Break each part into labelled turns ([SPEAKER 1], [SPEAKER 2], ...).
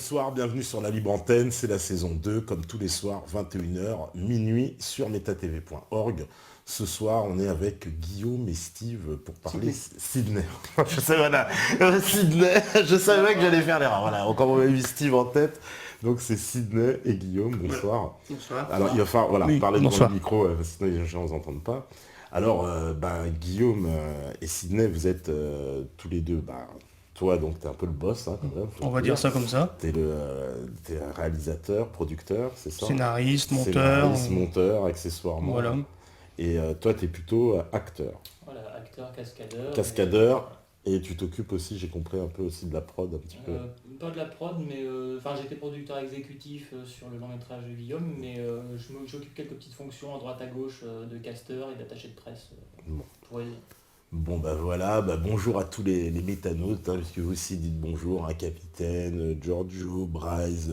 [SPEAKER 1] bonsoir, bienvenue sur la Libre Antenne, c'est la saison 2, comme tous les soirs, 21h, minuit, sur metatv.org. Ce soir, on est avec Guillaume et Steve pour parler Sydney. Je sais, voilà, Sydney, je savais que j'allais faire l'erreur. Voilà, encore on avait vu Steve en tête. Donc c'est Sydney et Guillaume, bonsoir.
[SPEAKER 2] Bonsoir.
[SPEAKER 1] Alors il va falloir
[SPEAKER 2] Oui,
[SPEAKER 1] parler
[SPEAKER 2] bonsoir.
[SPEAKER 1] devant le micro, sinon les gens ne vous entendent pas. Alors, Guillaume et Sydney, vous êtes tous les deux, toi donc t'es un peu le boss, hein, quand même, faut
[SPEAKER 2] On va
[SPEAKER 1] le
[SPEAKER 2] dire ça comme ça.
[SPEAKER 1] T'es un réalisateur, producteur, c'est ça?
[SPEAKER 2] Scénariste, monteur.
[SPEAKER 1] Scénariste, monteur, accessoirement.
[SPEAKER 2] Voilà.
[SPEAKER 1] Et toi, t'es plutôt acteur,
[SPEAKER 3] Voilà, acteur, cascadeur.
[SPEAKER 1] cascadeur, et tu t'occupes aussi, j'ai compris, un peu aussi de la prod, un petit peu.
[SPEAKER 3] Pas de la prod, mais j'étais producteur exécutif sur le long métrage de Guillaume, mais j'occupe quelques petites fonctions à droite à gauche de casteur et d'attaché de presse.
[SPEAKER 1] Bon.
[SPEAKER 3] Pour les-
[SPEAKER 1] Bon voilà, bonjour à tous les métanautes, hein, puisque vous aussi dites bonjour à Capitaine, Giorgio, Bryce,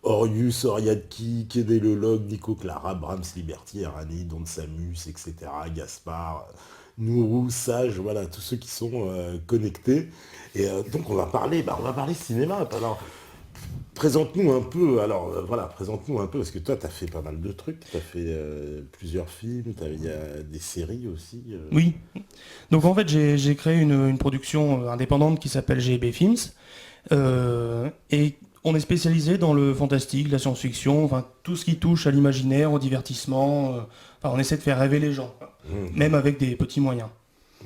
[SPEAKER 1] Orius, Oriadki, Kédélologue, Nico Clara, Brahms Liberty, Arani, Don Samus, etc., Gaspard, Nourou, Sage, voilà, tous ceux qui sont connectés. Et donc on va parler cinéma. Alors, présente-nous un peu, présente-nous un peu, parce que toi, tu as fait pas mal de trucs, tu as fait plusieurs films, il y a des séries aussi.
[SPEAKER 2] Oui. Donc en fait, j'ai créé une production indépendante qui s'appelle GB Films. Et on est spécialisé dans le fantastique, la science-fiction, enfin tout ce qui touche à l'imaginaire, au divertissement. On essaie de faire rêver les gens, même avec des petits moyens.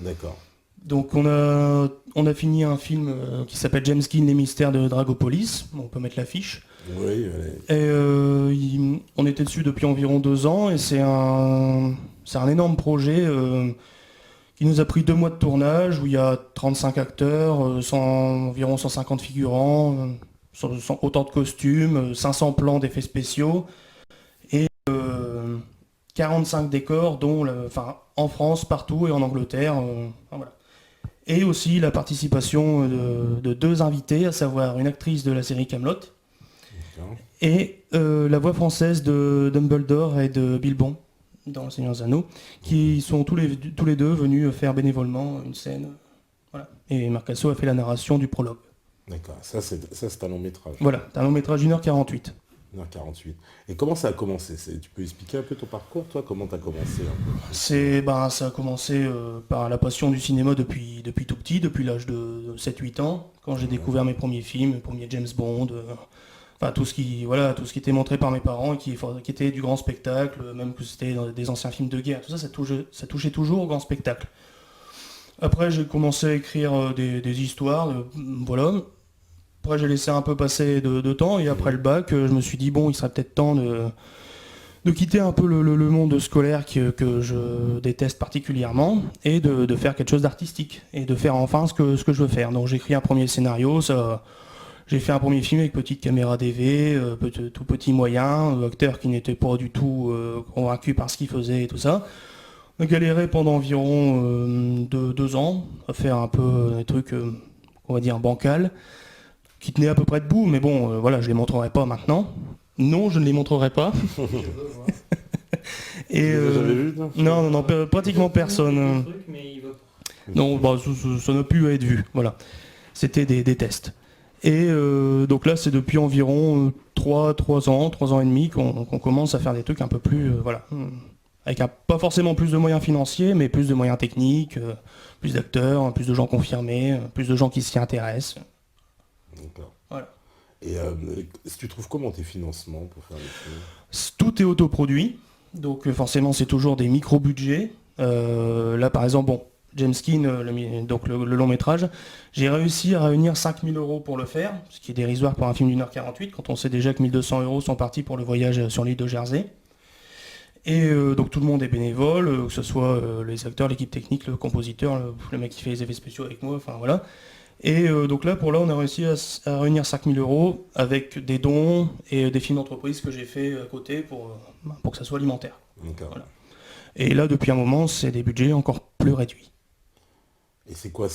[SPEAKER 1] D'accord.
[SPEAKER 2] Donc on a fini un film qui s'appelle James Keane, les mystères de Dragopolis. On peut mettre l'affiche.
[SPEAKER 1] Oui,
[SPEAKER 2] Et on était dessus depuis environ 2 ans et c'est un énorme projet qui nous a pris 2 mois de tournage où il y a 35 acteurs, environ 150 figurants, autant de costumes, 500 plans d'effets spéciaux et 45 décors dont en France, partout et en Angleterre. Voilà. Et aussi la participation de 2 invités, à savoir une actrice de la série Kaamelott et la voix française de Dumbledore et de Bilbon dans Le Seigneur des Anneaux, qui sont tous les deux venus faire bénévolement une scène. Voilà. Et Marc Casso a fait la narration du prologue.
[SPEAKER 1] D'accord, ça c'est un long métrage.
[SPEAKER 2] Voilà, c'est un long métrage 1h48.
[SPEAKER 1] 1h48. Et comment ça a commencé? Tu peux expliquer un peu ton parcours, toi? Comment tu as commencé un peu?
[SPEAKER 2] Ça a commencé par la passion du cinéma depuis tout petit, depuis l'âge de 7-8 ans, quand j'ai découvert mes premiers films, mes premiers James Bond, tout ce qui était montré par mes parents et qui était du grand spectacle, même que c'était des anciens films de guerre, tout ça, ça touchait toujours au grand spectacle. Après, j'ai commencé à écrire des histoires, voilà. Après, j'ai laissé un peu passer de temps et après le bac, je me suis dit, bon, il serait peut-être temps de quitter un peu le monde scolaire que je déteste particulièrement et de faire quelque chose d'artistique et de faire enfin ce que je veux faire. Donc j'ai écrit un premier scénario, j'ai fait un premier film avec petite caméra DV, tout petit moyen, acteur qui n'était pas du tout convaincu par ce qu'il faisait et tout ça. On a galéré pendant environ 2 ans à faire un peu des trucs, on va dire, bancal, qui tenaient à peu près debout, mais bon, voilà, je les montrerai pas maintenant. Non, je ne les montrerai pas. Et
[SPEAKER 1] J'avais vu, toi
[SPEAKER 2] non, pratiquement personne.
[SPEAKER 3] Truc, mais il veut pas.
[SPEAKER 2] Non, ça n'a pu être vu. Voilà, c'était des tests. Et donc là, c'est depuis environ 3 ans et demi qu'on commence à faire des trucs un peu plus, avec pas forcément plus de moyens financiers, mais plus de moyens techniques, plus d'acteurs, plus de gens confirmés, plus de gens qui s'y intéressent.
[SPEAKER 1] D'accord.
[SPEAKER 2] Voilà.
[SPEAKER 1] Et tu trouves comment tes financements pour faire les films?
[SPEAKER 2] Tout est autoproduit, donc forcément c'est toujours des micro-budgets. Là par exemple, James Keane, le long métrage, j'ai réussi à réunir 5 000 € pour le faire, ce qui est dérisoire pour un film d'1h48, quand on sait déjà que 1 200 € sont partis pour le voyage sur l'île de Jersey. Et donc tout le monde est bénévole, que ce soit les acteurs, l'équipe technique, le compositeur, le mec qui fait les effets spéciaux avec moi, enfin voilà. Et donc là, on a réussi à réunir 5 000 € avec des dons et des films d'entreprise que j'ai fait à côté pour que ça soit alimentaire.
[SPEAKER 1] D'accord.
[SPEAKER 2] Voilà. Et là, depuis un moment, c'est des budgets encore plus réduits.
[SPEAKER 1] Et c'est quoi?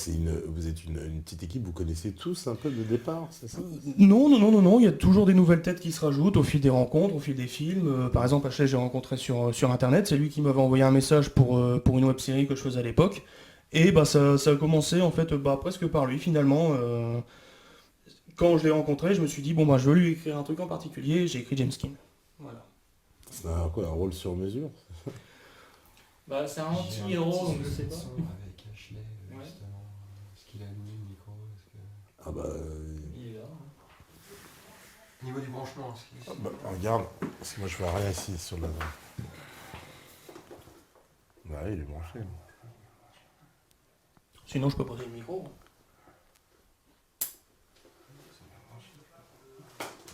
[SPEAKER 1] Vous êtes une petite équipe, vous connaissez tous un peu de départ, c'est ça?
[SPEAKER 2] Non, il y a toujours des nouvelles têtes qui se rajoutent au fil des rencontres, au fil des films. Par exemple, Ashley, j'ai rencontré sur Internet, c'est lui qui m'avait envoyé un message pour une web-série que je faisais à l'époque. Et ça a commencé en fait presque par lui finalement. quand je l'ai rencontré, je me suis dit, bon, bah, je veux lui écrire un truc en particulier, j'ai écrit James Keen. Voilà.
[SPEAKER 1] C'est un rôle sur mesure?
[SPEAKER 3] Bah, c'est un anti-héros, donc je sais pas.
[SPEAKER 4] Avec Ashley,
[SPEAKER 3] Ouais.
[SPEAKER 4] justement. Est-ce qu'il a allumé le micro?
[SPEAKER 1] Ah bah,
[SPEAKER 3] Il est là.
[SPEAKER 4] Au niveau du branchement, est-ce qu'il...
[SPEAKER 1] regarde, parce que moi je vois rien ici sur la... Bah oui, il est branché.
[SPEAKER 2] Sinon, je peux poser le micro.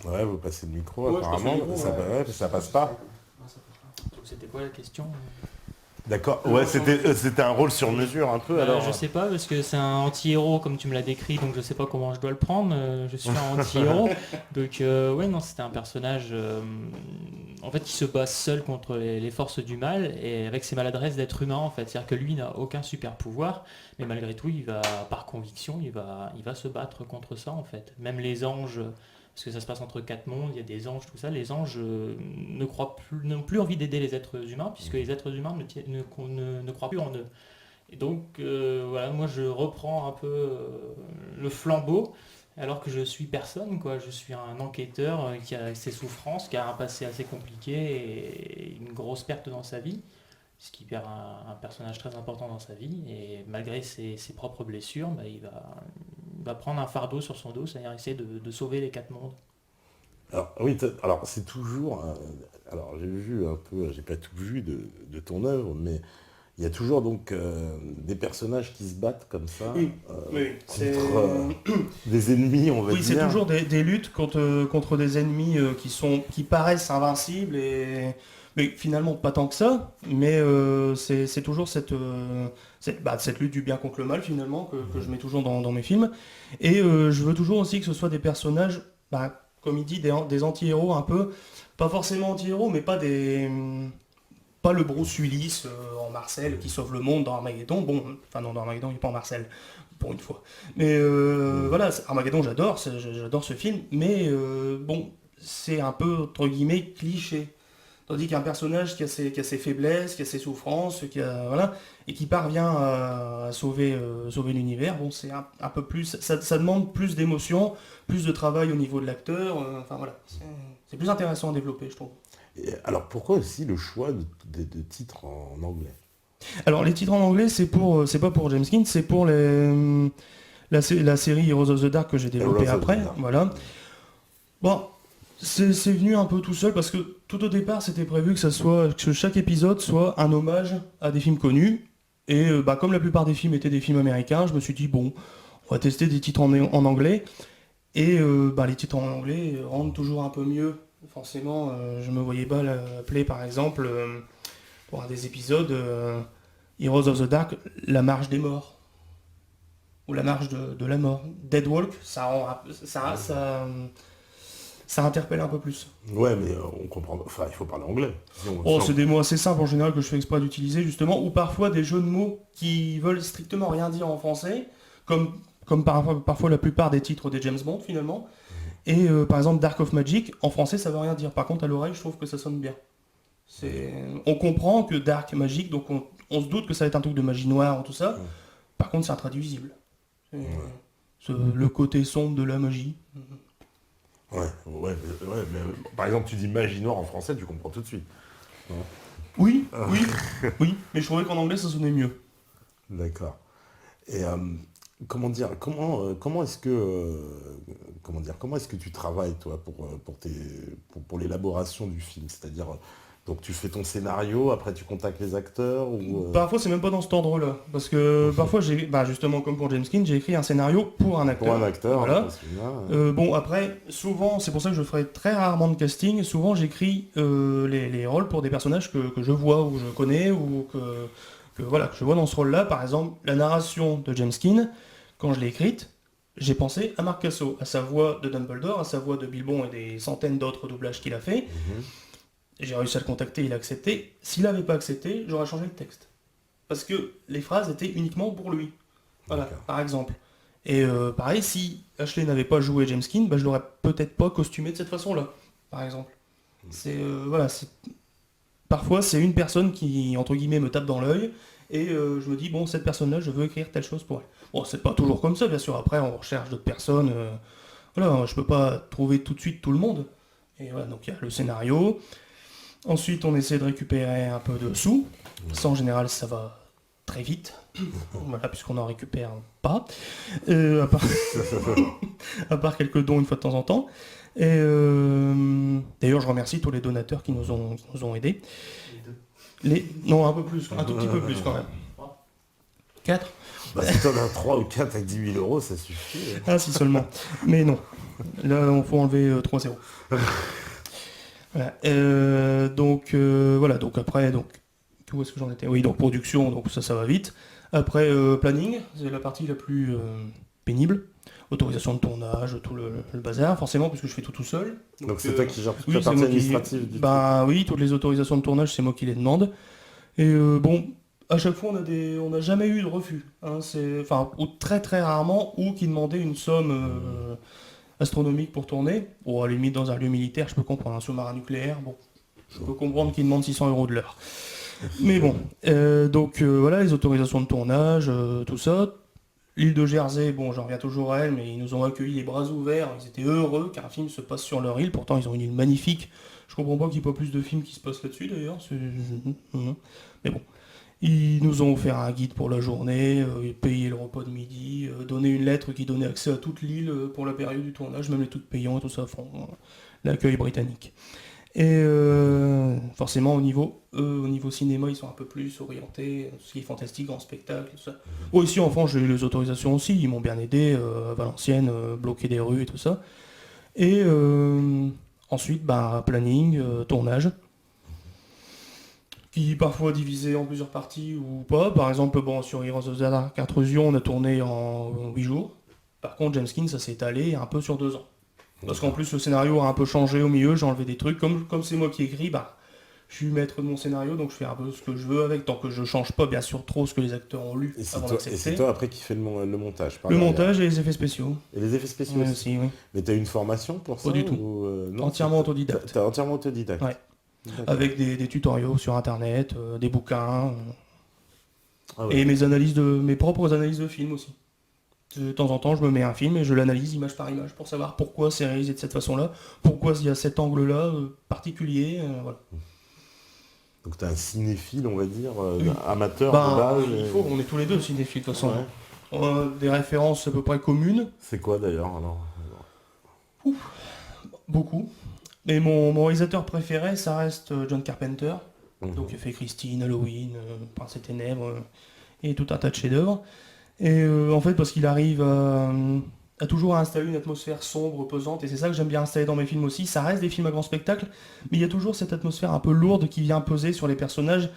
[SPEAKER 1] Ouais, vous passez le micro,
[SPEAKER 2] Ouais, je passe le
[SPEAKER 1] apparemment,
[SPEAKER 2] micro,
[SPEAKER 1] ça,
[SPEAKER 2] ouais.
[SPEAKER 1] ça passe pas.
[SPEAKER 4] Non, ça passe pas.
[SPEAKER 3] C'était quoi la question?
[SPEAKER 1] D'accord, ouais, c'était un rôle sur mesure un peu, alors...
[SPEAKER 3] Je sais pas, parce que c'est un anti-héros comme tu me l'as décrit, donc je sais pas comment je dois le prendre. Je suis un anti-héros. Donc, ouais, non, c'était un personnage en fait qui se bat seul contre les forces du mal et avec ses maladresses d'être humain en fait. C'est-à-dire que lui n'a aucun super pouvoir, mais malgré tout, il va, par conviction, il va se battre contre ça en fait. Même les anges. Parce que ça se passe entre 4 mondes, il y a des anges, tout ça. Les anges n'ont plus envie d'aider les êtres humains, puisque les êtres humains ne croient plus en eux. Et donc, voilà, moi je reprends un peu le flambeau, alors que je suis personne, quoi. Je suis un enquêteur qui a ses souffrances, qui a un passé assez compliqué et une grosse perte dans sa vie, puisqu'il perd un personnage très important dans sa vie. Et malgré ses propres blessures, bah, il va prendre un fardeau sur son dos, c'est-à-dire essayer de sauver les 4 mondes.
[SPEAKER 1] Alors, oui, alors c'est toujours... alors, j'ai vu un peu, j'ai pas tout vu de ton œuvre, mais il y a toujours donc des personnages qui se battent comme ça,
[SPEAKER 2] Oui,
[SPEAKER 1] contre des ennemis, on va dire.
[SPEAKER 2] Oui, c'est toujours des luttes contre des ennemis qui paraissent invincibles, mais finalement pas tant que ça, mais c'est toujours cette lutte du bien contre le mal finalement que je mets toujours dans mes films. Et je veux toujours aussi que ce soit des personnages, comme il dit, des anti-héros un peu, pas forcément anti-héros, mais pas le Bruce Willis en Marcel qui sauve le monde dans Armageddon. Bon, enfin non, dans Armageddon il n'est pas en Marcel, pour une fois. Mais voilà, Armageddon j'adore ce film, mais bon, c'est un peu entre guillemets cliché. Tandis qu'un personnage qui a ses faiblesses, qui a ses souffrances, voilà, et qui parvient à sauver l'univers, bon, c'est un peu plus, ça demande plus d'émotion, plus de travail au niveau de l'acteur, enfin voilà, c'est plus intéressant à développer, je trouve.
[SPEAKER 1] Et alors pourquoi aussi le choix de titres en anglais?
[SPEAKER 2] Alors les titres en anglais, c'est pas pour James Keen, c'est pour la série Heroes of the Dark que j'ai développée après, voilà. Bon. C'est venu un peu tout seul parce que tout au départ c'était prévu que chaque épisode soit un hommage à des films connus et comme la plupart des films étaient des films américains, je me suis dit bon, on va tester des titres en anglais et les titres en anglais rendent toujours un peu mieux. Forcément, je me voyais pas l'appeler par exemple pour un des épisodes Heroes of the Dark, la marche des morts ou la marche de la mort. Deadwalk, ça interpelle un peu plus.
[SPEAKER 1] Ouais, mais on comprend... Enfin, il faut parler anglais.
[SPEAKER 2] C'est des mots assez simples en général que je fais exprès d'utiliser justement, ou parfois des jeux de mots qui veulent strictement rien dire en français, comme parfois la plupart des titres des James Bond finalement. Et par exemple Dark of Magic, en français ça veut rien dire. Par contre à l'oreille je trouve que ça sonne bien. On comprend que Dark Magic, donc on se doute que ça va être un truc de magie noire ou tout ça. Par contre c'est intraduisible. Le côté sombre de la magie.
[SPEAKER 1] Ouais, mais par exemple, tu dis magie noire en français, tu comprends tout de suite. Ouais.
[SPEAKER 2] Oui, mais je trouvais qu'en anglais ça sonnait mieux.
[SPEAKER 1] D'accord. Et comment est-ce que tu travailles toi pour l'élaboration du film? C'est-à-dire, donc tu fais ton scénario, après tu contactes les acteurs ou
[SPEAKER 2] Parfois c'est même pas dans cet ordre-là, parce que parfois justement comme pour James Keen, j'ai écrit un scénario pour un acteur.
[SPEAKER 1] Pour un acteur,
[SPEAKER 2] voilà. Après, souvent, c'est pour ça que je ferai très rarement de casting, souvent j'écris les rôles pour des personnages que je vois ou je connais ou que je vois dans ce rôle-là. Par exemple, la narration de James Keen, quand je l'ai écrite, j'ai pensé à Marc Cassot, à sa voix de Dumbledore, à sa voix de Bilbon et des centaines d'autres doublages qu'il a fait. J'ai réussi à le contacter, il a accepté. S'il n'avait pas accepté, j'aurais changé le texte. Parce que les phrases étaient uniquement pour lui. Voilà, par exemple. Et pareil, si Ashley n'avait pas joué James Keen, je l'aurais peut-être pas costumé de cette façon-là, par exemple. Parfois, c'est une personne qui, entre guillemets, me tape dans l'œil, et je me dis, bon, cette personne-là, je veux écrire telle chose pour elle. Bon, c'est pas toujours comme ça, bien sûr. Après, on recherche d'autres personnes, voilà, je peux pas trouver tout de suite tout le monde. Et voilà, donc il y a le scénario. Ensuite, on essaie de récupérer un peu de sous. Ça, en général, ça va très vite. Voilà, puisqu'on n'en récupère pas. À part... à part quelques dons une fois de temps en temps. Et d'ailleurs, je remercie tous les donateurs qui nous ont aidés. Non, un peu plus, un tout petit peu plus quand même. 4 ?
[SPEAKER 1] Bah, si t'en as 3 ou 4 avec 10 000 euros, ça suffit.
[SPEAKER 2] Ah, si seulement. Mais non. Là, il faut enlever 3 zéros. Voilà. Voilà. Donc après, où est-ce que j'en étais ? Oui, donc production, donc ça va vite. Après, planning, c'est la partie la plus pénible. Autorisation de tournage, tout le bazar, forcément, puisque je fais tout seul.
[SPEAKER 1] Donc c'est toi qui gères toute
[SPEAKER 2] oui,
[SPEAKER 1] la
[SPEAKER 2] c'est
[SPEAKER 1] partie
[SPEAKER 2] moi qui-
[SPEAKER 1] administrative du
[SPEAKER 2] Bah oui, toutes les autorisations de tournage, c'est moi qui les demande. Et bon, à chaque fois, on n'a jamais eu de refus. Hein, ou très très rarement, ou qui demandait une somme astronomique pour tourner. Bon, à la limite, dans un lieu militaire, je peux comprendre. Un sous-marin nucléaire, bon, je peux comprendre qu'il demande 600 € de l'heure. Mais bon, voilà, les autorisations de tournage, tout ça. L'île de Jersey, bon, j'en reviens toujours à elle, mais ils nous ont accueillis les bras ouverts. Ils étaient heureux qu'un film se passe sur leur île. Pourtant, ils ont une île magnifique. Je comprends pas qu'il n'y ait pas plus de films qui se passent là-dessus, d'ailleurs. Mais bon. Ils nous ont offert un guide pour la journée, payé le repas de midi, donné une lettre qui donnait accès à toute l'île pour la période du tournage, même les trucs payants et tout ça, enfin, l'accueil britannique. Et forcément, au niveau cinéma, ils sont un peu plus orientés, tout ce qui est fantastique, grand spectacle, tout ça. Bon, ici en France, j'ai eu les autorisations aussi, ils m'ont bien aidé, à Valenciennes, bloquer des rues et tout ça. Et ensuite, planning, tournage, qui parfois divisé en plusieurs parties ou pas. Par exemple, sur Heroes of the Dark Intrusion, on a tourné en 8 jours. Par contre, James King, ça s'est étalé un peu sur 2 ans. Parce qu'en plus, le scénario a un peu changé au milieu, j'ai enlevé des trucs. Comme c'est moi qui écris, je suis maître de mon scénario, donc je fais un peu ce que je veux avec, tant que je change pas, bien sûr, trop ce que les acteurs ont lu
[SPEAKER 1] Et
[SPEAKER 2] avant
[SPEAKER 1] c'est
[SPEAKER 2] d'accepter.
[SPEAKER 1] toi après qui fais le montage. par
[SPEAKER 2] Le
[SPEAKER 1] derrière.
[SPEAKER 2] montage et les effets spéciaux.
[SPEAKER 1] Et les effets spéciaux
[SPEAKER 2] Oui,
[SPEAKER 1] aussi.
[SPEAKER 2] aussi, oui.
[SPEAKER 1] Mais t'as eu une formation pour ça
[SPEAKER 2] Pas du tout.
[SPEAKER 1] Non,
[SPEAKER 2] Entièrement autodidacte.
[SPEAKER 1] T'es entièrement autodidacte.
[SPEAKER 2] Ouais.
[SPEAKER 1] D'accord.
[SPEAKER 2] Avec des tutoriaux sur internet, des bouquins,
[SPEAKER 1] Ah ouais.
[SPEAKER 2] et mes propres analyses de films aussi. De temps en temps, je me mets un film et je l'analyse image par image pour savoir pourquoi c'est réalisé de cette façon-là, pourquoi il y a cet angle-là particulier. Voilà.
[SPEAKER 1] Donc t'es un cinéphile, on va dire,
[SPEAKER 2] Oui.
[SPEAKER 1] amateur de base.
[SPEAKER 2] On est tous les deux cinéphiles de toute façon.
[SPEAKER 1] Ouais.
[SPEAKER 2] On a des références à peu près communes,
[SPEAKER 1] C'est quoi d'ailleurs alors
[SPEAKER 2] beaucoup. Mais mon réalisateur préféré, ça reste John Carpenter.
[SPEAKER 1] Mhm.
[SPEAKER 2] Donc il a fait Christine, Halloween, Prince et Ténèbres, et tout un tas de chefs-d'œuvre. Et en fait, parce qu'il arrive à toujours installer une atmosphère sombre, pesante, et c'est ça que j'aime bien installer dans mes films aussi. Ça reste des films à grand spectacle, mais il y a toujours cette atmosphère un peu lourde qui vient peser sur les personnages.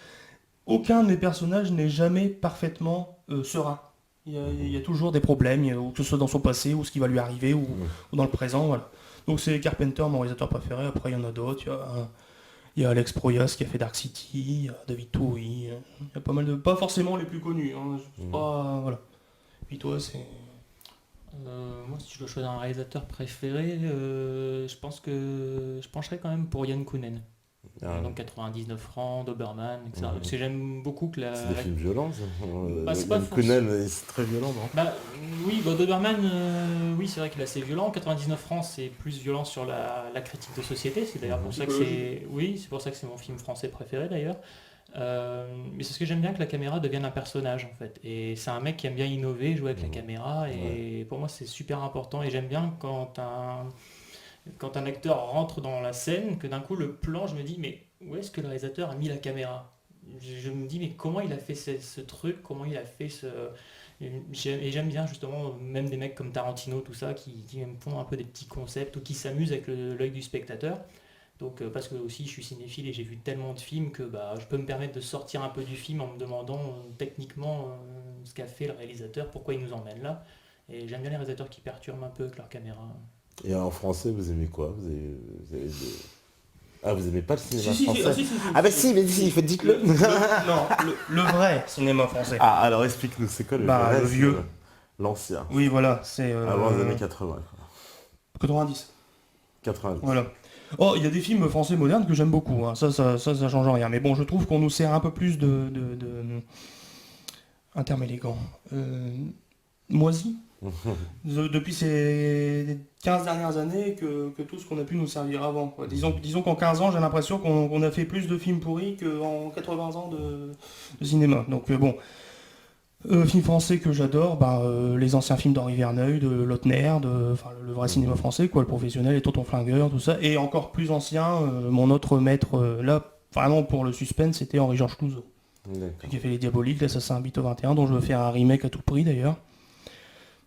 [SPEAKER 2] Aucun de mes personnages n'est jamais parfaitement serein. Il y a toujours des problèmes, ou que ce soit dans son passé, ou ce qui va lui arriver, ou dans le présent, voilà. Donc c'est Carpenter, mon réalisateur préféré. Après, il y en a d'autres. Il y a Alex Proyas qui a fait Dark City, il y a David Towie, il y a pas mal de... Pas forcément les plus connus, hein. Voilà. Et toi, c'est...
[SPEAKER 3] Moi, si je dois choisir un réalisateur préféré, je pense que je pencherais quand même pour Yann Kounen. Donc 99 francs, Doberman, etc. Parce que j'aime beaucoup que
[SPEAKER 1] C'est des films violents, ça.
[SPEAKER 3] c'est pas
[SPEAKER 1] Conan, c'est très violent, non
[SPEAKER 3] Oui, Doberman, oui, c'est vrai qu'il est assez violent. 99 francs, c'est plus violent sur la critique de société. C'est d'ailleurs pour ça que c'est pour ça que c'est mon film français préféré d'ailleurs. Mais c'est ce que j'aime bien, que la caméra devienne un personnage en fait. Et c'est un mec qui aime bien innover, jouer avec la caméra. Et pour moi, c'est super important. Et j'aime bien quand un acteur rentre dans la scène, que d'un coup le plan, je me dis mais où est-ce que le réalisateur a mis la caméra ? Je me dis mais comment il a fait ce truc, comment il a fait ce... Et j'aime bien justement même des mecs comme Tarantino, tout ça, qui me font un peu des petits concepts ou qui s'amusent avec l'œil du spectateur. Donc parce que aussi je suis cinéphile et j'ai vu tellement de films que je peux me permettre de sortir un peu du film en me demandant techniquement ce qu'a fait le réalisateur, pourquoi il nous emmène là. Et j'aime bien les réalisateurs qui perturbent un peu avec leur caméra.
[SPEAKER 1] Et en français, vous aimez quoi vous aimez pas le cinéma français mais si, dites-le.
[SPEAKER 2] Le vrai cinéma français.
[SPEAKER 1] Ah, alors explique-nous, c'est quoi le vrai,
[SPEAKER 2] le vieux.
[SPEAKER 1] L'ancien.
[SPEAKER 2] Oui, voilà, c'est...
[SPEAKER 1] Avant les années 80.
[SPEAKER 2] 90.
[SPEAKER 1] 90.
[SPEAKER 2] Voilà. Oh, il y a des films français modernes que j'aime beaucoup, hein. Ça change rien. Mais bon, je trouve qu'on nous sert un peu plus de... Un terme élégant. Moisi. Depuis ces 15 dernières années que tout ce qu'on a pu nous servir avant, quoi. Disons qu'en 15 ans, j'ai l'impression qu'on a fait plus de films pourris qu'en 80 ans de cinéma. Donc bon, film français que j'adore, les anciens films d'Henri Verneuil, de Lautner, enfin le vrai cinéma français, quoi, le professionnel, les Tontons Flingueurs, tout ça. Et encore plus ancien, mon autre maître, là, vraiment pour le suspense, c'était Henri-Georges Clouzot.
[SPEAKER 1] D'accord.
[SPEAKER 2] Qui a fait Les Diaboliques, l'Assassin Vito 21, dont je veux faire un remake à tout prix d'ailleurs.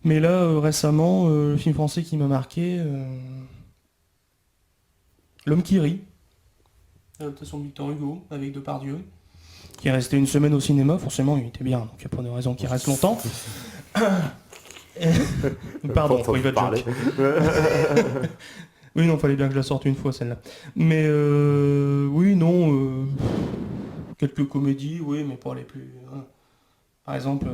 [SPEAKER 2] Mais là, récemment, le film français qui m'a marqué, L'Homme qui rit, adaptation de Victor Hugo, avec Depardieu, qui est resté une semaine au cinéma, forcément il était bien, donc il n'y a pas de raison qu'il reste longtemps. Pardon,
[SPEAKER 1] Pourtant,
[SPEAKER 2] il va
[SPEAKER 1] parler.
[SPEAKER 2] Oui, non, fallait bien que je la sorte une fois celle-là. Mais oui, non, quelques comédies, oui, mais pas les plus... Par exemple...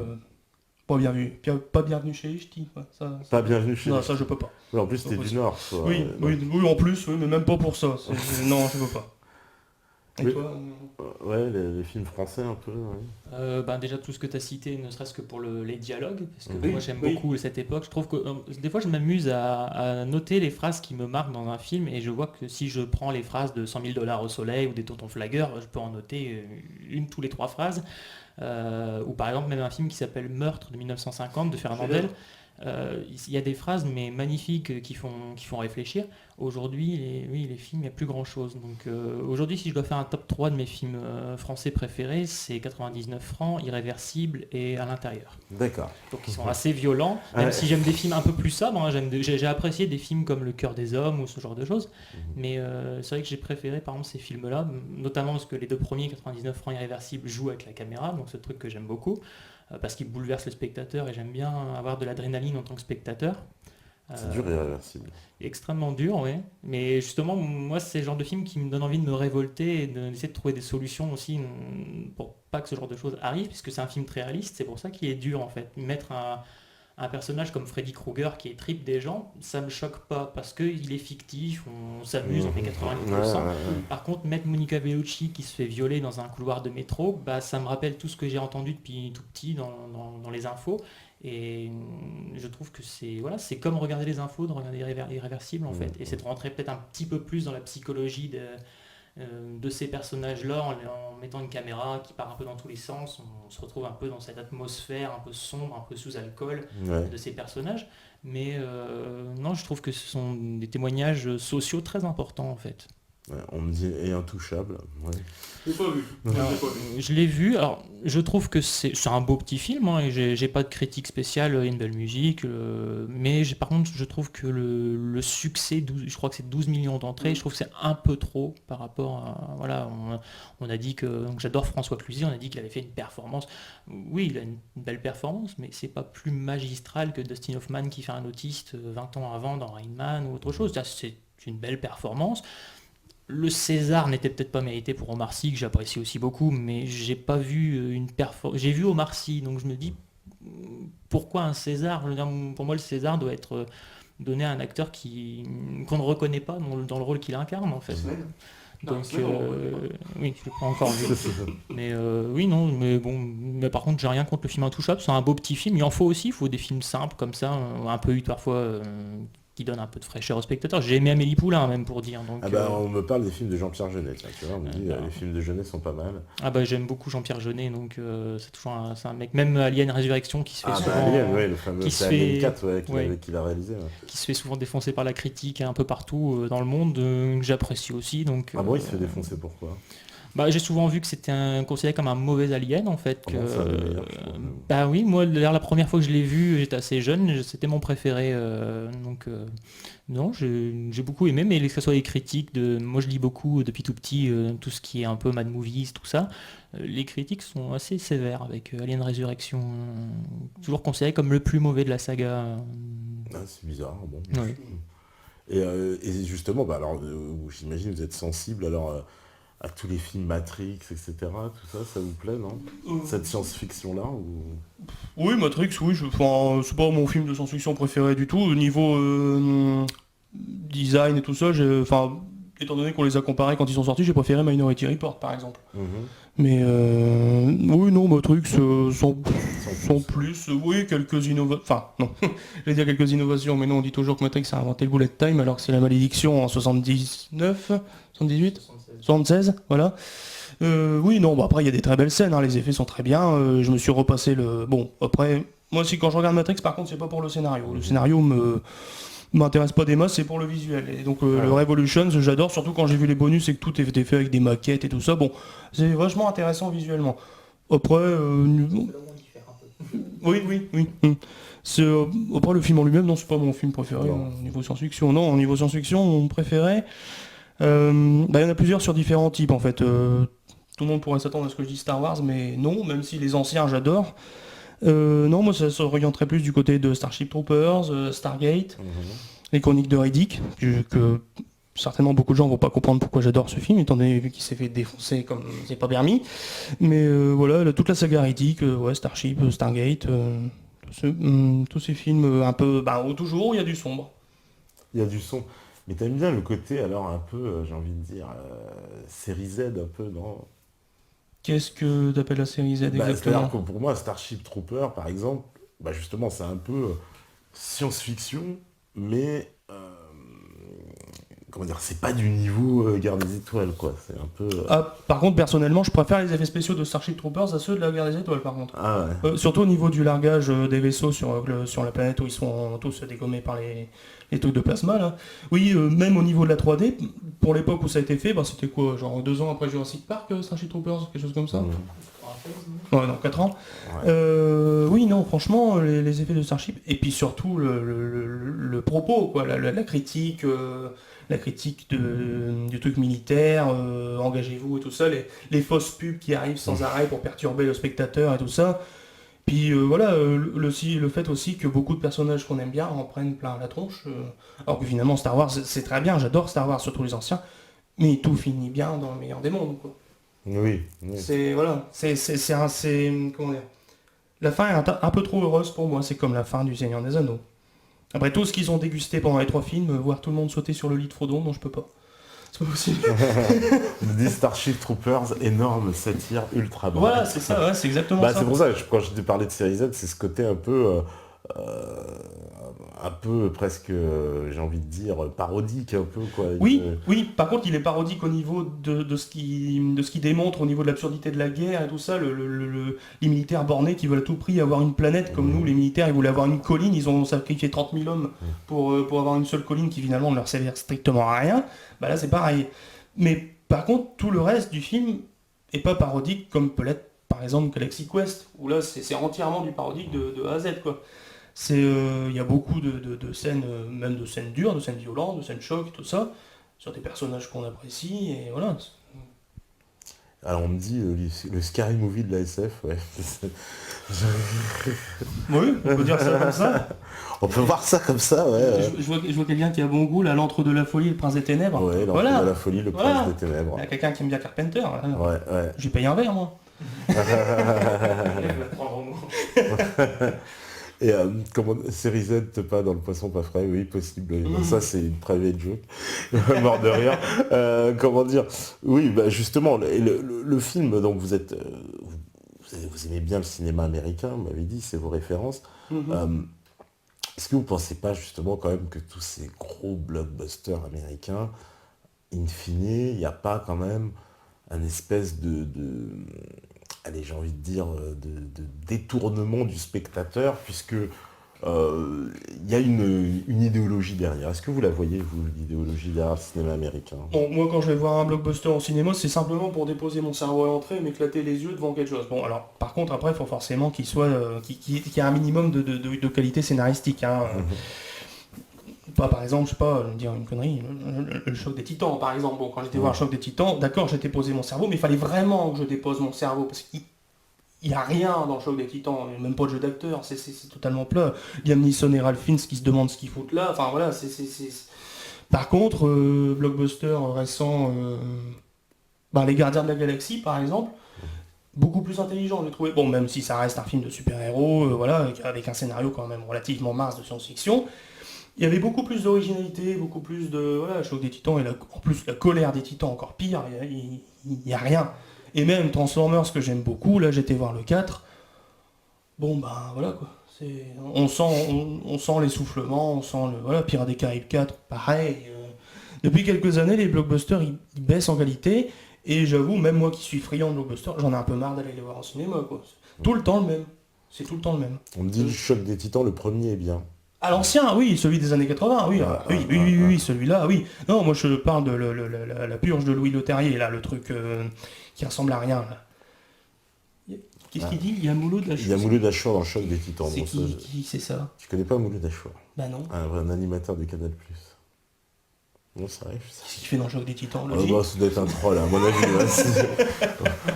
[SPEAKER 2] Pas bienvenu chez les ch'tis, quoi.
[SPEAKER 1] Pas bienvenue chez
[SPEAKER 2] Non,
[SPEAKER 1] les
[SPEAKER 2] ça je peux pas.
[SPEAKER 1] Ouais, en plus, t'es du Nord, toi.
[SPEAKER 2] Oui, oui, en plus, oui, mais même pas pour ça. Non, je peux pas. Et
[SPEAKER 1] Oui.
[SPEAKER 2] toi
[SPEAKER 1] Ouais, les films français un peu. Ouais.
[SPEAKER 3] Déjà tout ce que tu as cité, ne serait-ce que pour les dialogues, parce que
[SPEAKER 1] Oui,
[SPEAKER 3] moi j'aime
[SPEAKER 2] oui.
[SPEAKER 3] beaucoup cette époque. Je trouve que des fois je m'amuse à noter les phrases qui me marquent dans un film, et je vois que si je prends les phrases de 100 000 $ au soleil ou des Tontons Flagueurs, je peux en noter une tous les 3 phrases. Ou par exemple même un film qui s'appelle Meurtre de 1950 de Fernandel. Il y a des phrases mais magnifiques qui font réfléchir. Aujourd'hui, les films, il n'y a plus grand chose. Donc aujourd'hui, si je dois faire un top 3 de mes films français préférés, c'est 99 francs, Irréversible et À l'intérieur.
[SPEAKER 1] D'accord.
[SPEAKER 3] Donc ils sont assez violents, même
[SPEAKER 1] Ouais.
[SPEAKER 3] si j'aime des films un peu plus sobres, hein, j'ai apprécié des films comme Le cœur des hommes ou ce genre de choses. Mais c'est vrai que j'ai préféré par exemple ces films-là, notamment parce que les 2 premiers, 99 francs, Irréversible, jouent avec la caméra, donc c'est un truc que j'aime beaucoup. Parce qu'il bouleverse le spectateur et j'aime bien avoir de l'adrénaline en tant que spectateur.
[SPEAKER 1] C'est dur et irréversible.
[SPEAKER 3] Extrêmement dur, oui. Mais justement, moi, c'est le genre de film qui me donne envie de me révolter et d'essayer de trouver des solutions aussi pour pas que ce genre de choses arrive, puisque c'est un film très réaliste. C'est pour ça qu'il est dur, en fait. Mettre un personnage comme Freddy Krueger qui tripe des gens, ça me choque pas, parce qu'il est fictif, on s'amuse, on fait 90%.
[SPEAKER 1] Ouais.
[SPEAKER 3] Par contre, mettre Monica Bellucci qui se fait violer dans un couloir de métro, ça me rappelle tout ce que j'ai entendu depuis tout petit dans les infos. Et je trouve que c'est comme regarder les infos, de regarder Irréversible en fait. Et c'est de rentrer peut-être un petit peu plus dans la psychologie de ces personnages-là en mettant une caméra qui part un peu dans tous les sens. On se retrouve un peu dans cette atmosphère un peu sombre, un peu sous alcool
[SPEAKER 1] Ouais.
[SPEAKER 3] de ces personnages. Mais non, je trouve que ce sont des témoignages sociaux très importants en fait.
[SPEAKER 1] Ouais, on me dit et intouchable. Ouais.
[SPEAKER 2] Je l'ai pas vu.
[SPEAKER 3] Alors, je l'ai vu, alors je trouve que c'est un beau petit film, hein, et j'ai pas de critique spéciale, il y a une belle musique, mais par contre je trouve que le succès, je crois que c'est 12 millions d'entrées, je trouve que c'est un peu trop par rapport à... Voilà, on a dit que... Donc j'adore François Cluzet, on a dit qu'il avait fait une performance. Oui, il a une belle performance, mais c'est pas plus magistral que Dustin Hoffman qui fait un autiste 20 ans avant dans Rain Man ou autre chose. C'est une belle performance. Le César n'était peut-être pas mérité pour Omar Sy, que j'apprécie aussi beaucoup, mais j'ai pas vu une performance. J'ai vu Omar Sy, donc je me dis pourquoi un César? Je veux dire, pour moi, le César doit être donné à un acteur qu'on ne reconnaît pas dans le rôle qu'il incarne en fait. Donc oui, je l'ai pas encore vu. Mais oui, non, mais bon, mais par contre, j'ai rien contre le film Intouchable. C'est un beau petit film. Il en faut aussi. Il faut des films simples comme ça, un peu parfois. Qui donne un peu de fraîcheur au spectateur. J'ai aimé Amélie Poulain même pour dire. Donc,
[SPEAKER 1] On me parle des films de Jean-Pierre Jeunet, là, tu vois, on me dit les films de Jeunet sont pas mal.
[SPEAKER 3] J'aime beaucoup Jean-Pierre Jeunet, donc c'est toujours c'est un mec, même Alien Résurrection qui se fait souvent,
[SPEAKER 1] Alien, ouais, le fameux
[SPEAKER 3] qui se
[SPEAKER 1] Alien
[SPEAKER 3] fait-
[SPEAKER 1] 4
[SPEAKER 3] ouais.
[SPEAKER 1] qu'il a réalisé. Ouais.
[SPEAKER 3] qui se fait souvent défoncer par la critique un peu partout dans le monde, que j'apprécie aussi. Donc,
[SPEAKER 1] Ah bon, il se fait défoncer pourquoi?
[SPEAKER 3] j'ai souvent vu que c'était considéré comme un mauvais alien en fait.
[SPEAKER 1] Comment ça, le meilleur, je trouve.
[SPEAKER 3] Oui, moi d'ailleurs, la première fois que je l'ai vu, j'étais assez jeune, c'était mon préféré. Non, j'ai beaucoup aimé, mais que ce soit les critiques moi je lis beaucoup depuis tout petit, tout ce qui est un peu Mad Movies, tout ça. Les critiques sont assez sévères avec Alien Résurrection, toujours considéré comme le plus mauvais de la saga.
[SPEAKER 1] Ah, c'est bizarre, bon.
[SPEAKER 3] Oui.
[SPEAKER 1] Et justement, j'imagine que vous êtes sensible alors à tous les films Matrix, etc. Tout ça, ça vous plaît, non? Cette science-fiction-là ou...
[SPEAKER 2] Oui, Matrix, oui, c'est pas mon film de science-fiction préféré du tout. Au niveau design et tout ça, étant donné qu'on les a comparés quand ils sont sortis, j'ai préféré Minority Report par exemple.
[SPEAKER 1] Mhm.
[SPEAKER 2] Mais oui, non, Matrix sans plus. Oui, quelques innovations. Enfin, non, j'allais dire quelques innovations, mais non, on dit toujours que Matrix a inventé le bullet time alors que c'est la malédiction en 79, 78, 76, voilà. Oui, non, bah après il y a des très belles scènes, hein, les effets sont très bien. Je me suis repassé le. Bon, après, moi aussi quand je regarde Matrix, par contre, c'est pas pour le scénario. Le scénario m'intéresse pas des masses, c'est pour le visuel. Et donc le Revolutions, j'adore, surtout quand j'ai vu les bonus et que tout était fait avec des maquettes et tout ça. Bon, c'est vachement intéressant visuellement. Après, oui, oui, oui. Après le film en lui-même, non, c'est pas mon film préféré au niveau science-fiction. Non, au niveau science-fiction, mon préféré, il y en a plusieurs sur différents types en fait. Tout le monde pourrait s'attendre à ce que je dise Star Wars, mais non, même si les anciens j'adore. Non, moi ça s'orienterait plus du côté de Starship Troopers, Stargate, les Chroniques de Riddick, que certainement beaucoup de gens vont pas comprendre pourquoi j'adore ce film, étant donné qu'il s'est fait défoncer comme c'est pas permis. Mais voilà, toute la saga Riddick, ouais, Starship, Stargate, tous ces films un peu, où toujours il y a du sombre.
[SPEAKER 1] Il y a du son. Mais t'aimes bien le côté, alors, un peu, j'ai envie de dire, série Z, un peu, non?
[SPEAKER 2] Qu'est-ce que t'appelles la série Z exactement?
[SPEAKER 1] C'est-à-dire que pour moi, Starship Trooper, par exemple, justement, c'est un peu science-fiction, mais comment dire, c'est pas du niveau Guerre des Étoiles, quoi. C'est un peu.
[SPEAKER 2] Par contre, personnellement, je préfère les effets spéciaux de Starship Troopers à ceux de la Guerre des Étoiles, par contre.
[SPEAKER 1] Ah ouais.
[SPEAKER 2] Surtout au niveau du largage des vaisseaux sur la planète où ils sont tous dégommés par les trucs de plasma, là. Oui, même au niveau de la 3D, pour l'époque où ça a été fait, c'était quoi, genre 2 ans après Jurassic Park, Starship Troopers, quelque chose comme ça? Ouais, non, 4 ans.
[SPEAKER 1] Ouais.
[SPEAKER 2] Oui, non, franchement, les effets de Starship, et puis surtout le propos, quoi, la critique, du truc militaire, engagez-vous et tout ça, les fausses pubs qui arrivent sans arrêt pour perturber le spectateur et tout ça. Puis voilà, le fait aussi que beaucoup de personnages qu'on aime bien en prennent plein la tronche, alors que finalement Star Wars c'est très bien, j'adore Star Wars, surtout les anciens, mais tout finit bien dans le meilleur des mondes, quoi.
[SPEAKER 1] Oui.
[SPEAKER 2] C'est voilà, comment dire, la fin est un peu trop heureuse pour moi, c'est comme la fin du Seigneur des Anneaux. Après tout ce qu'ils ont dégusté pendant les 3 films, voir tout le monde sauter sur le lit de Frodon, non je peux pas. C'est pas possible.
[SPEAKER 1] On me dit Starship Troopers, énorme satire ultra bas.
[SPEAKER 2] Voilà, c'est ça, ouais, c'est exactement ça.
[SPEAKER 1] C'est pour ça, quand je t'ai parlé de série Z, c'est ce côté un peu presque, j'ai envie de dire, parodique un peu, quoi.
[SPEAKER 2] Oui, par contre il est parodique au niveau de ce qui démontre au niveau de l'absurdité de la guerre et tout ça, les militaires bornés qui veulent à tout prix avoir une planète comme nous, les militaires ils voulaient avoir une colline, ils ont sacrifié 30 000 hommes pour avoir une seule colline qui finalement ne leur servait strictement à rien, là c'est pareil. Mais par contre tout le reste du film est pas parodique comme peut l'être par exemple Galaxy Quest, où là c'est entièrement du parodique de A à Z, quoi. Il y a beaucoup de scènes, même de scènes dures, de scènes violentes, de scènes chocs, tout ça, sur des personnages qu'on apprécie, et voilà.
[SPEAKER 1] Alors on me dit le Scary Movie de la SF, ouais.
[SPEAKER 2] Oui, on peut dire ça comme ça.
[SPEAKER 1] On peut voir ça comme ça, ouais.
[SPEAKER 2] Je vois quelqu'un qui a bon goût, là, l'Antre de la Folie, le Prince des Ténèbres.
[SPEAKER 1] Ouais, l'Antre de la Folie, le Prince des Ténèbres.
[SPEAKER 2] Il y a quelqu'un qui aime bien Carpenter. Là.
[SPEAKER 1] Ouais.
[SPEAKER 2] J'ai payé un verre, moi.
[SPEAKER 1] Et série Z, pas dans le poisson pas frais, oui, possible. Ça, c'est une private joke. Mort de rire. Comment dire? Oui, justement, le film, donc vous aimez bien le cinéma américain, vous m'avez dit, c'est vos références. Est-ce que vous ne pensez pas justement quand même que tous ces gros blockbusters américains, in fine, il n'y a pas quand même un espèce allez, j'ai envie de dire, de détournement du spectateur, puisque il y a une idéologie derrière. Est-ce que vous la voyez, vous, l'idéologie derrière le cinéma américain?
[SPEAKER 2] Bon, moi, quand je vais voir un blockbuster au cinéma, c'est simplement pour déposer mon cerveau à l'entrée et m'éclater les yeux devant quelque chose. Bon, alors, par contre, après, il faut forcément qu'il soit, qu'il y ait un minimum de qualité scénaristique. Hein. Par exemple, je sais pas, je vais dire une connerie, le choc des Titans, par exemple. Bon, quand j'étais voir le choc des Titans, d'accord, j'ai déposé mon cerveau, mais il fallait vraiment que je dépose mon cerveau, parce qu'il n'y a rien dans le choc des Titans, même pas de jeu d'acteur, c'est totalement plat. Liam Neeson et Ralph Fiennes qui se demandent ce qu'ils foutent là, enfin voilà, Par contre, blockbuster récent, Les Gardiens de la Galaxie, par exemple, beaucoup plus intelligent, j'ai trouvé. Bon, même si ça reste un film de super-héros, voilà, avec un scénario quand même relativement mince de science-fiction. Il y avait beaucoup plus d'originalité, beaucoup plus de... Voilà, Choc des Titans, et en plus la colère des Titans encore pire, il y a rien. Et même Transformers, que j'aime beaucoup, là j'étais voir le 4, bon ben voilà quoi. On sent l'essoufflement, on sent le... Voilà, Pirates des Caraïbes 4, pareil. Depuis quelques années, les blockbusters, ils baissent en qualité, et j'avoue, même moi qui suis friand de blockbusters, j'en ai un peu marre d'aller les voir au cinéma, quoi. Tout le temps le même. C'est tout le temps le même.
[SPEAKER 1] On me dit le Choc des Titans, le premier est bien.
[SPEAKER 2] À l'ancien, oui, celui des années 80, oui, oui, celui-là, oui. Non, moi je parle de la purge de Louis Leterrier, là, le truc qui ressemble à rien, là. Qu'est-ce qu'il dit? Il y a Mouloud Achour.
[SPEAKER 1] Il y a Mouloud Achour dans le Choc des Titans.
[SPEAKER 2] C'est
[SPEAKER 1] bon,
[SPEAKER 2] qui c'est ça?
[SPEAKER 1] Tu connais pas Mouloud Achour?
[SPEAKER 2] Bah non.
[SPEAKER 1] Un animateur de Canal+. Non, c'est vrai.
[SPEAKER 2] Qu'est-ce qu'il fait dans le Choc des Titans, là,
[SPEAKER 1] Bah, ça doit être un troll, à mon avis. Ouais,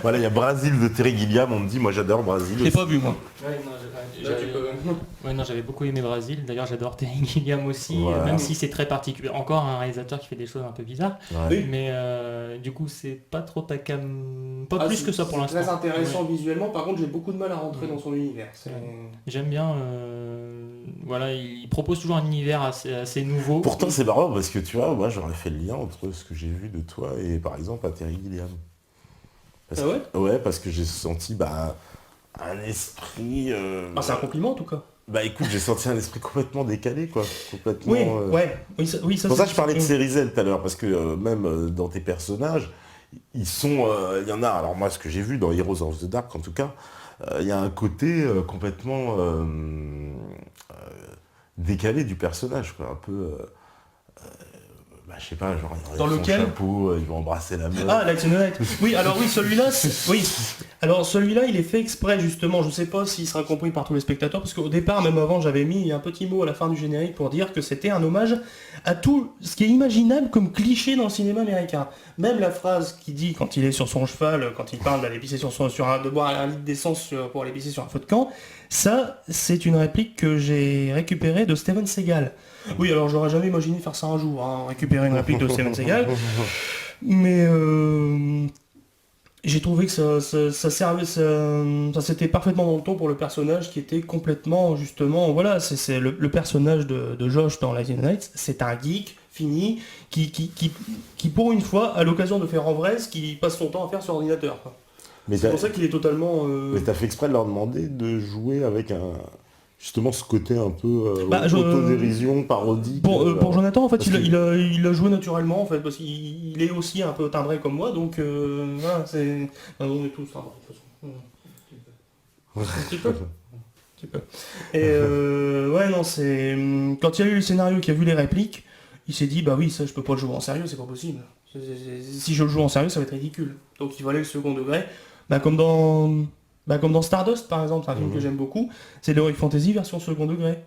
[SPEAKER 1] voilà, il y a Brasil de Terry Gilliam, on me dit, moi j'adore Brasil.
[SPEAKER 2] Je l'ai pas vu, moi.
[SPEAKER 3] Non, j'avais beaucoup aimé Brasil. D'ailleurs, j'adore Terry Gilliam aussi,
[SPEAKER 1] Voilà.
[SPEAKER 3] même si c'est très particulier. Encore un réalisateur qui fait des choses un peu bizarres.
[SPEAKER 1] Ouais.
[SPEAKER 3] Mais du coup, c'est pas trop ta cam. Pas plus que ça pour l'instant.
[SPEAKER 2] C'est très intéressant
[SPEAKER 3] Ouais.
[SPEAKER 2] visuellement, par contre, j'ai beaucoup de mal à rentrer dans son univers.
[SPEAKER 3] J'aime bien. Voilà, il propose toujours un univers assez nouveau.
[SPEAKER 1] Pourtant, c'est marrant parce que tu vois, moi j'aurais fait le lien entre ce que j'ai vu de toi et par exemple à Terry Gilliam. Parce
[SPEAKER 2] Ah ouais
[SPEAKER 1] que, ouais, parce que j'ai senti un esprit.
[SPEAKER 2] C'est un compliment en tout cas.
[SPEAKER 1] Bah écoute, j'ai senti un esprit complètement décalé, quoi. Complètement.
[SPEAKER 2] Oui, oui, ça
[SPEAKER 1] C'est pour ça que je parlais de série Z tout à l'heure, parce que même dans tes personnages, ils sont. Il y en a, alors moi ce que j'ai vu dans Heroes of the Dark en tout cas, il y a un côté complètement décalé du personnage, quoi. Un peu. Je sais pas, genre il
[SPEAKER 2] Dans
[SPEAKER 1] enlève
[SPEAKER 2] lequel
[SPEAKER 1] son chapeau, il va embrasser la meuf.
[SPEAKER 2] Ah, Light in the Night. Oui, alors oui, celui-là, oui. Alors celui-là, il est fait exprès justement. Je sais pas s'il sera compris par tous les spectateurs, parce qu'au départ, même avant, j'avais mis un petit mot à la fin du générique pour dire que c'était un hommage à tout ce qui est imaginable comme cliché dans le cinéma américain. Même la phrase qu'il dit quand il est sur son cheval, quand il parle d'aller pisser de boire un litre d'essence pour aller pisser sur un feu de camp, ça, c'est une réplique que j'ai récupérée de Steven Seagal. Oui, alors j'aurais jamais imaginé faire ça un jour, hein, récupérer une réplique de Steven Seagal. Mais j'ai trouvé que ça servait, ça s'était parfaitement dans le ton pour le personnage qui était complètement, justement, voilà, c'est le personnage de Josh dans Light in the Night, c'est un geek fini qui pour une fois a l'occasion de faire en vrai ce qu'il passe son temps à faire sur ordinateur, quoi.
[SPEAKER 1] Mais
[SPEAKER 2] C'est pour ça qu'il est totalement...
[SPEAKER 1] Mais t'as fait exprès de leur demander de jouer avec justement ce côté un peu autodérision, parodique.
[SPEAKER 2] Pour Jonathan, en fait,
[SPEAKER 1] parce
[SPEAKER 2] il a joué naturellement, en fait, parce qu'il est aussi un peu timbré comme moi, donc voilà, c'est... on est tous timbrés, de toute façon. Un petit peu. Un petit peu. Et ouais, non, c'est... Quand il y a eu le scénario, qu'il a vu les répliques, il s'est dit, bah oui, ça, je peux pas le jouer en sérieux, c'est pas possible. Si je le joue en sérieux, ça va être ridicule. Donc il fallait le second degré. Comme dans Stardust, par exemple, c'est un film que j'aime beaucoup, c'est l'Heroic Fantasy version second degré.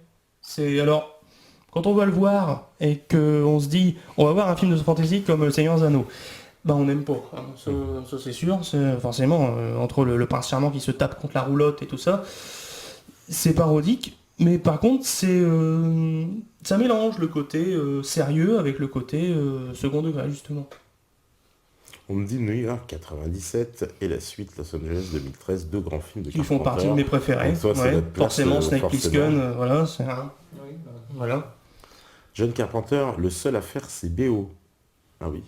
[SPEAKER 2] Alors, quand on va le voir et qu'on se dit, on va voir un film de fantasy comme Le Seigneur des Anneaux, on n'aime pas. Ça c'est sûr, c'est forcément, entre le prince charmant qui se tape contre la roulotte et tout ça, c'est parodique, mais par contre, ça mélange le côté sérieux avec le côté second degré, justement.
[SPEAKER 1] On me dit New York 97 et la suite Los Angeles 2013, deux grands films de
[SPEAKER 2] Qui font partie de mes préférés.
[SPEAKER 1] Donc, toi, c'est notre place,
[SPEAKER 2] forcément, Snake
[SPEAKER 1] forcément.
[SPEAKER 2] Plissken, voilà, c'est un... Voilà.
[SPEAKER 1] John Carpenter, le seul à faire ses BO. Ah oui.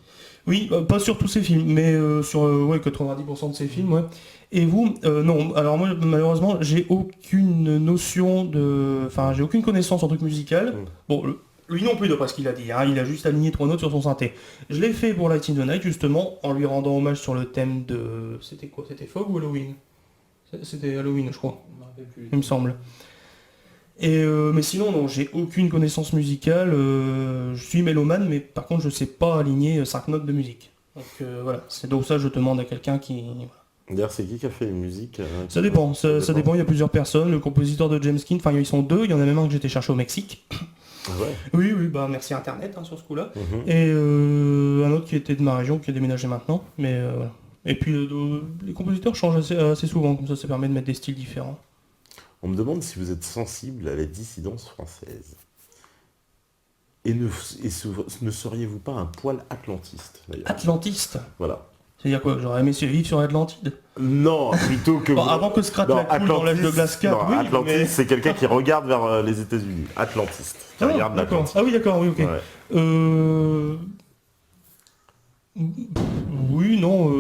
[SPEAKER 2] Oui, pas sur tous ses films, mais sur 90% de ses films, ouais. Et vous, non, alors moi, malheureusement, j'ai aucune notion de... Enfin, j'ai aucune connaissance en truc musical. Bon, lui non plus, d'après ce qu'il a dit, hein, il a juste aligné 3 notes sur son synthé. Je l'ai fait pour Light in the Night, justement, en lui rendant hommage sur le thème de... C'était quoi? C'était Fog ou Halloween? C'était Halloween, je crois. Il me semble. Et mais sinon, non, j'ai aucune connaissance musicale. Je suis mélomane, mais par contre, je sais pas aligner 5 notes de musique. Donc voilà, c'est donc ça je demande à quelqu'un qui...
[SPEAKER 1] D'ailleurs, c'est qui a fait les musiques
[SPEAKER 2] Ça dépend, ça dépend, il y a plusieurs personnes. Le compositeur de James King, enfin ils sont deux, il y en a même un que j'étais cherché au Mexique.
[SPEAKER 1] Ouais.
[SPEAKER 2] Oui, merci Internet hein, sur ce coup-là. Et un autre qui était de ma région, qui a déménagé maintenant. Mais voilà. Et puis les compositeurs changent assez souvent, comme ça permet de mettre des styles différents.
[SPEAKER 1] On me demande si vous êtes sensible à la dissidence française. Et ne seriez-vous pas un poil atlantiste, d'ailleurs?
[SPEAKER 2] Atlantiste?
[SPEAKER 1] Voilà.
[SPEAKER 2] C'est-à-dire quoi, j'aurais aimé vivre sur Atlantide.
[SPEAKER 1] Non, plutôt que...
[SPEAKER 2] Bon, avant que Scrat la coule dans l'âge de glace 4,
[SPEAKER 1] non,
[SPEAKER 2] oui,
[SPEAKER 1] Atlantis,
[SPEAKER 2] mais...
[SPEAKER 1] c'est quelqu'un qui regarde vers les États-Unis. Atlantiste. Qui
[SPEAKER 2] Ah,
[SPEAKER 1] regarde
[SPEAKER 2] d'accord.
[SPEAKER 1] l'Atlantide.
[SPEAKER 2] Ah oui, d'accord, oui, ok.
[SPEAKER 1] Ouais.
[SPEAKER 2] Oui, non.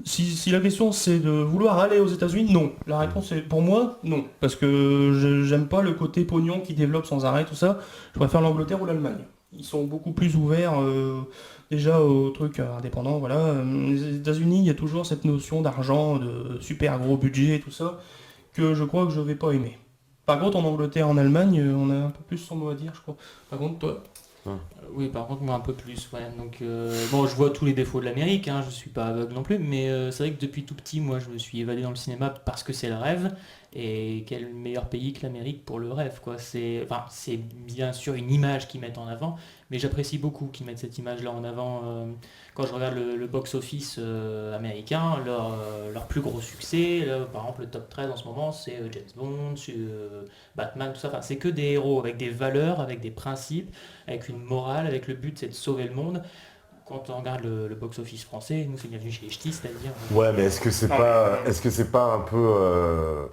[SPEAKER 2] Si la question c'est de vouloir aller aux États-Unis, non. La réponse est pour moi, non. Parce que j'aime pas le côté pognon qui développe sans arrêt, tout ça. Je préfère l'Angleterre ou l'Allemagne. Ils sont beaucoup plus ouverts déjà aux trucs indépendants. Voilà. Les États-Unis, il y a toujours cette notion d'argent, de super gros budget et tout ça, que je crois que je vais pas aimer. Par contre, en Angleterre, en Allemagne, on a un peu plus son mot à dire, je crois. Par contre, toi.
[SPEAKER 3] Oui, par contre, moi un peu plus. Ouais. Donc, bon, je vois tous les défauts de l'Amérique, hein, je suis pas aveugle non plus, mais c'est vrai que depuis tout petit, moi, je me suis évadé dans le cinéma parce que c'est le rêve. Et quel meilleur pays que l'Amérique pour le rêve, quoi. C'est bien sûr une image qu'ils mettent en avant, mais j'apprécie beaucoup qu'ils mettent cette image-là en avant. Quand je regarde le box-office américain, leur plus gros succès, là, par exemple le top 13 en ce moment, c'est James Bond, Batman, tout ça. Enfin, c'est que des héros avec des valeurs, avec des principes, avec une morale, avec le but c'est de sauver le monde. Quand on regarde le box-office français, nous c'est bienvenu chez les ch'tis, c'est-à-dire...
[SPEAKER 1] Ouais, mais est-ce que c'est pas un peu...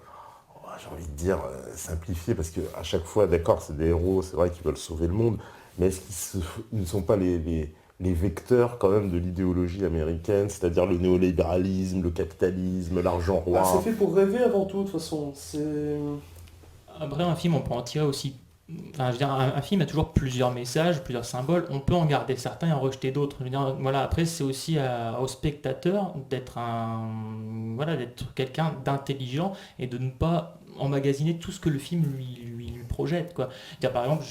[SPEAKER 1] j'ai envie de dire simplifié, parce qu'à chaque fois, d'accord, c'est des héros, c'est vrai qu'ils veulent sauver le monde, mais est-ce qu'ils ne sont pas les vecteurs quand même de l'idéologie américaine, c'est-à-dire le néolibéralisme, le capitalisme, l'argent roi.
[SPEAKER 2] C'est fait pour rêver avant tout, de toute façon.
[SPEAKER 3] Après, un film, on peut en tirer aussi... Enfin, je veux dire, un film a toujours plusieurs messages, plusieurs symboles. On peut en garder certains et en rejeter d'autres. Je veux dire, voilà, après, c'est aussi au spectateur d'être d'être quelqu'un d'intelligent et de ne pas emmagasiner tout ce que le film lui projette, quoi. Dire, par exemple,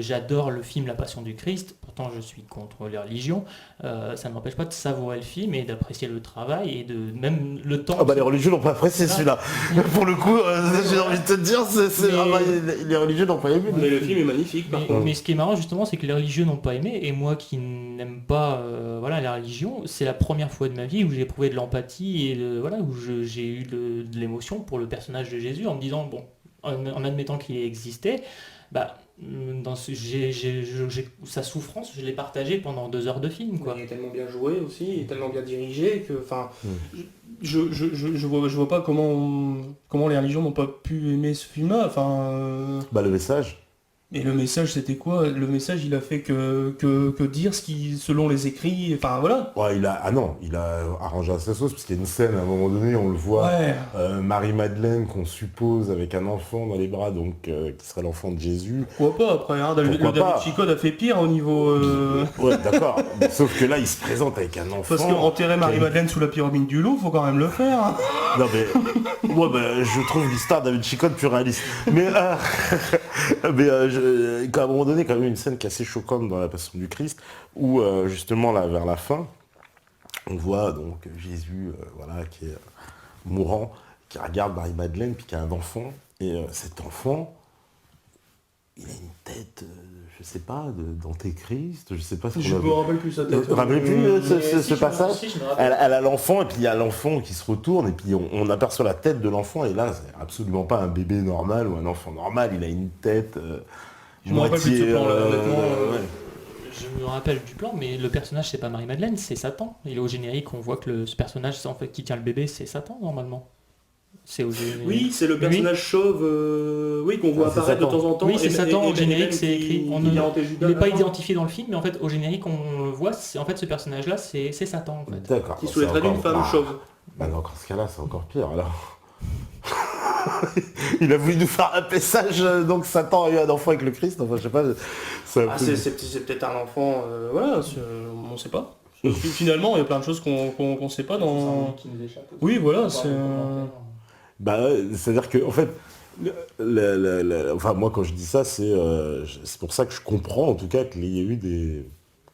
[SPEAKER 3] j'adore le film La Passion du Christ, pourtant je suis contre les religions. Ça ne m'empêche pas de savourer le film et d'apprécier le travail et de même le temps.
[SPEAKER 1] Ah bah les religieux n'ont pas apprécié celui-là. Pour le coup, j'ai envie de te dire, les religieux n'ont pas aimé.
[SPEAKER 2] Mais le film est magnifique, par contre.
[SPEAKER 3] Mais ce qui est marrant justement, c'est que les religieux n'ont pas aimé, et moi qui n'aime pas la religion, c'est la première fois de ma vie où j'ai éprouvé de l'empathie et où j'ai eu de l'émotion pour le personnage de Jésus, en me disant, bon, en admettant qu'il existait, bah, sa souffrance, je l'ai partagée pendant 2 heures de film, quoi.
[SPEAKER 2] Il est tellement bien joué aussi, il est tellement bien dirigé que, enfin, je vois pas comment les religions n'ont pas pu aimer ce film-là. Enfin.
[SPEAKER 1] Bah le message.
[SPEAKER 2] Et le message, c'était quoi? Le message, il a fait que dire ce qui, selon les écrits, enfin voilà.
[SPEAKER 1] Ouais, il a arrangé à sa sauce, parce qu'il y a une scène, à un moment donné, on le voit,
[SPEAKER 2] ouais.
[SPEAKER 1] Marie-Madeleine, qu'on suppose avec un enfant dans les bras, donc qui serait l'enfant de Jésus.
[SPEAKER 2] Pourquoi pas, après, hein, le David Chicot a fait pire au niveau...
[SPEAKER 1] Ouais, d'accord, sauf que là, il se présente avec un enfant...
[SPEAKER 2] Parce qu'enterrer Marie-Madeleine sous la pyramide du Louvre, faut quand même le faire. Hein.
[SPEAKER 1] Non mais, moi, je trouve l'histoire de David Chicot plus réaliste. Mais, à un moment donné, quand même, une scène qui est assez choquante dans La Passion du Christ, où justement là, vers la fin, on voit donc Jésus, qui est mourant, qui regarde Marie-Madeleine, puis qui a un enfant, et cet enfant, il a une tête, je sais pas, d'antéchrist, je sais pas ce qu'on
[SPEAKER 2] Je me rappelle plus sa tête.
[SPEAKER 1] Tu te rappelles plus ce passage? Elle a l'enfant, et puis il y a l'enfant qui se retourne, et puis on aperçoit la tête de l'enfant, et là, c'est absolument pas un bébé normal ou un enfant normal, il a une tête...
[SPEAKER 2] Je me rappelle plus de ce plan-là, honnêtement.
[SPEAKER 3] Je me rappelle du plan, mais le personnage, c'est pas Marie-Madeleine, c'est Satan. Il est au générique, on voit que ce personnage en fait, qui tient le bébé, c'est Satan, normalement. C'est au générique.
[SPEAKER 2] Oui, c'est le personnage chauve qu'on voit apparaître de temps en temps.
[SPEAKER 3] Oui, c'est Satan, au générique, c'est écrit. Il n'est pas
[SPEAKER 2] identifié
[SPEAKER 3] identifié dans le film, mais en fait, au générique, on le voit, en fait, ce personnage-là, c'est Satan, en fait.
[SPEAKER 1] D'accord.
[SPEAKER 2] Qui souhaiterait d'une femme chauve.
[SPEAKER 1] Bah dans ce cas-là, c'est encore pire, alors. Il a voulu nous faire un message, donc Satan a eu un enfant avec le Christ, enfin je sais pas.
[SPEAKER 2] C'est peut-être un enfant, on sait pas. Finalement, il y a plein de choses qu'on sait pas dans...
[SPEAKER 3] Qui nous échappe aussi.
[SPEAKER 2] Oui, voilà, c'est...
[SPEAKER 1] Bah, c'est-à-dire que, en fait, moi quand je dis ça, c'est pour ça que je comprends en tout cas qu'il y a eu des...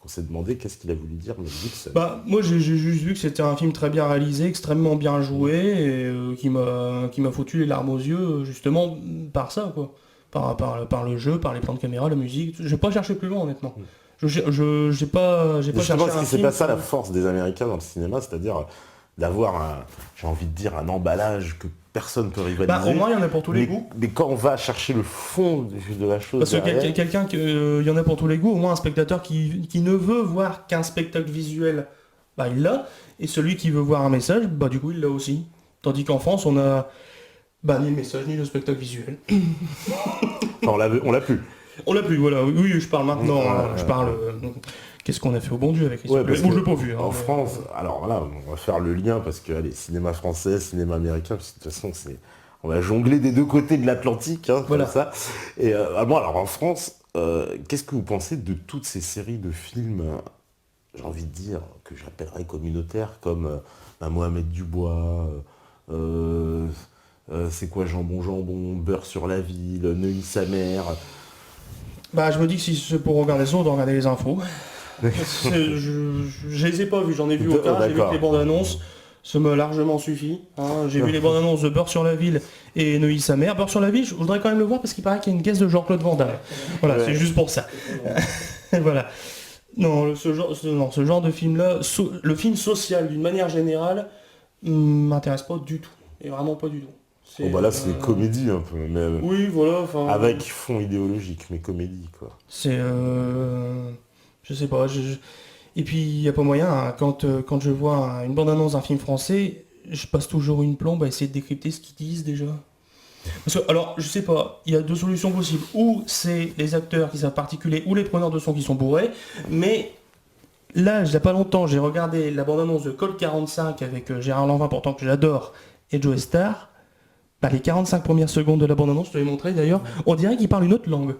[SPEAKER 1] On s'est demandé qu'est-ce qu'il a voulu dire, mais Gibson.
[SPEAKER 2] Bah, moi j'ai juste vu que c'était un film très bien réalisé, extrêmement bien joué, et qui m'a foutu les larmes aux yeux, justement, par ça, quoi. Par le jeu, par les plans de caméra, la musique. J'ai pas cherché plus loin, honnêtement. J'ai pas cherché un film...
[SPEAKER 1] C'est pas ça la force des Américains dans le cinéma, c'est-à-dire d'avoir j'ai envie de dire, un emballage que personne peut rivaliser.
[SPEAKER 2] Bah, au moins, il y en a pour tous les goûts.
[SPEAKER 1] Mais quand on va chercher le fond de la chose...
[SPEAKER 2] Parce que il y en a pour tous les goûts, au moins un spectateur qui ne veut voir qu'un spectacle visuel bah il l'a, et celui qui veut voir un message, bah du coup il l'a aussi. Tandis qu'en France, on a ni le message, ni le spectacle visuel.
[SPEAKER 1] Enfin, on l'a plus.
[SPEAKER 2] On l'a plus, voilà. Oui, je parle maintenant. Je parle... qu'est-ce qu'on a fait au bon Dieu avec les
[SPEAKER 1] Ouais, parce
[SPEAKER 2] bon, je
[SPEAKER 1] que
[SPEAKER 2] l'ai pas vu.
[SPEAKER 1] en France, alors là, on va faire le lien parce que, allez, cinéma français, cinéma américain, parce que de toute façon, on va jongler des deux côtés de l'Atlantique, hein,
[SPEAKER 2] Voilà.
[SPEAKER 1] comme ça. Et alors en France, qu'est-ce que vous pensez de toutes ces séries de films, j'ai envie de dire, que j'appellerais communautaires, comme Mohamed Dubois, c'est quoi Jambon, Beurre sur la ville, Neuilly sa mère.
[SPEAKER 2] Bah je me dis que si c'est pour regarder ça, on doit regarder les infos. Je les ai pas vus, j'en ai vu aucun, j'ai vu que les bandes annonces. Ça m'a largement suffi. Hein. J'ai vu les bandes annonces de Beurre sur la ville et Neuilly sa mère. Beurre sur la ville, je voudrais quand même le voir parce qu'il paraît qu'il y a une caisse de Jean-Claude Van Damme. Voilà,
[SPEAKER 1] Ouais.
[SPEAKER 2] c'est juste pour ça. Voilà. Non, ce genre de film-là, le film social d'une manière générale, m'intéresse pas du tout. Et vraiment pas du tout.
[SPEAKER 1] Bon bah là c'est comédie un peu, mais
[SPEAKER 2] Oui, voilà. Enfin,
[SPEAKER 1] avec fond idéologique, mais comédie quoi.
[SPEAKER 2] c'est... je sais pas. Et puis, il n'y a pas moyen, hein, quand je vois une bande-annonce d'un film français, je passe toujours une plombe à essayer de décrypter ce qu'ils disent déjà. Parce que, alors, je sais pas, il y a deux solutions possibles. Ou c'est les acteurs qui savent particulier, ou les preneurs de son qui sont bourrés. Mais là, il n'y a pas longtemps, j'ai regardé la bande-annonce de Colt 45 avec Gérard Lanvin, pourtant que j'adore, et Joe Star. Bah, les 45 premières secondes de la bande-annonce, je te l'ai montré d'ailleurs, on dirait qu'ils parlent une autre langue.